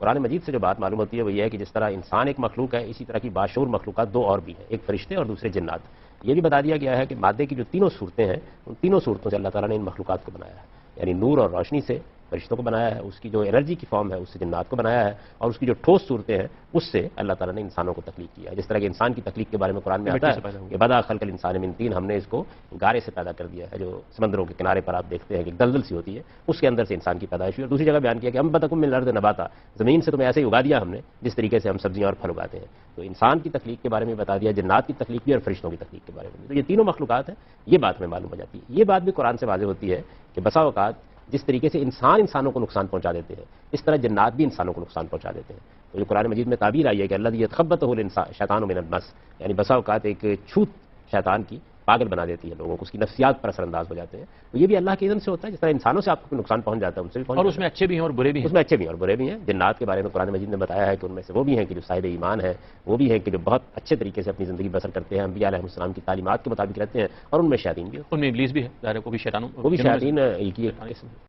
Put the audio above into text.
قرآن مجید سے جو بات معلوم ہوتی ہے وہ یہ ہے کہ جس طرح انسان ایک مخلوق ہے، اسی طرح کی باشعور مخلوقات دو اور بھی ہیں، ایک فرشتے اور دوسرے جنات۔ یہ بھی بتا دیا گیا ہے کہ مادے کی جو تینوں صورتیں ہیں، ان تینوں صورتوں سے اللہ تعالیٰ نے ان مخلوقات کو بنایا ہے، یعنی نور اور روشنی سے فرشتوں کو بنایا ہے، اس کی جو انرجی کی فارم ہے اس سے جنات کو بنایا ہے، اور اس کی جو ٹھوس صورتیں ہیں اس سے اللہ تعالیٰ نے انسانوں کو تخلیق کیا ہے۔ جس طرح کہ انسان کی تخلیق کے بارے میں قرآن میں آتا ہے کہ بدا خلق الانسان من طین، ہم نے اس کو گارے سے پیدا کر دیا ہے، جو سمندروں کے کنارے پر آپ دیکھتے ہیں کہ دلدل سی ہوتی ہے، اس کے اندر سے انسان کی پیدائش ہوئی۔ اور دوسری جگہ بیان کیا کہ ہم بدکم من الارض نباتا، زمین سے تمہیں ایسے ہی اگا دیا ہم نے جس طریقے سے ہم سبزیاں اور پھل اگاتے ہیں۔ تو انسان کی تخلیق کے بارے میں بتا دیا، جنات کی تخلیق بھی اور فرشتوں کی تخلیق کے بارے میں۔ تو یہ تینوں مخلوقات ہیں، یہ بات ہمیں معلوم ہو جاتی ہے۔ یہ بات بھی قرآن سے واضح ہوتی ہے کہ بسا اوقات جس طریقے سے انسانوں کو نقصان پہنچا دیتے ہیں، اس طرح جنات بھی انسانوں کو نقصان پہنچا دیتے ہیں۔ تو یہ قرآن مجید میں تعبیر آئی ہے کہ اللہ یتخبطہ الشیطان من المس، یعنی بسا اوقات ایک چھوت شیطان کی پاگل بنا دیتی ہے لوگوں کو، اس کی نفسیات پر اثر انداز ہو جاتے ہیں۔ تو یہ بھی اللہ کے اذن سے ہوتا ہے، جس طرح انسانوں سے آپ کو نقصان پہنچ جاتا ہے ان سے بھی پہنچ جاتا ہے، اور اس میں اچھے بھی ہیں اور برے بھی ہیں، اس میں اچھے بھی ہیں اور برے بھی ہیں۔ جنات کے بارے میں قرآن مجید نے بتایا ہے کہ ان میں سے وہ بھی ہیں کہ جو صاحب ایمان ہیں، وہ بھی ہیں کہ جو بہت اچھے طریقے سے اپنی زندگی بسر کرتے ہیں، انبیاء علیہ السلام کی تعلیمات کے مطابق رہتے ہیں، اور ان میں شیاطین بھی ہوتے ہیں، ان میں ابلیس بھی ہے، ظاہر ہے وہ بھی شیطانوں وہ بھی شیاطین کی ایک قسم ہے۔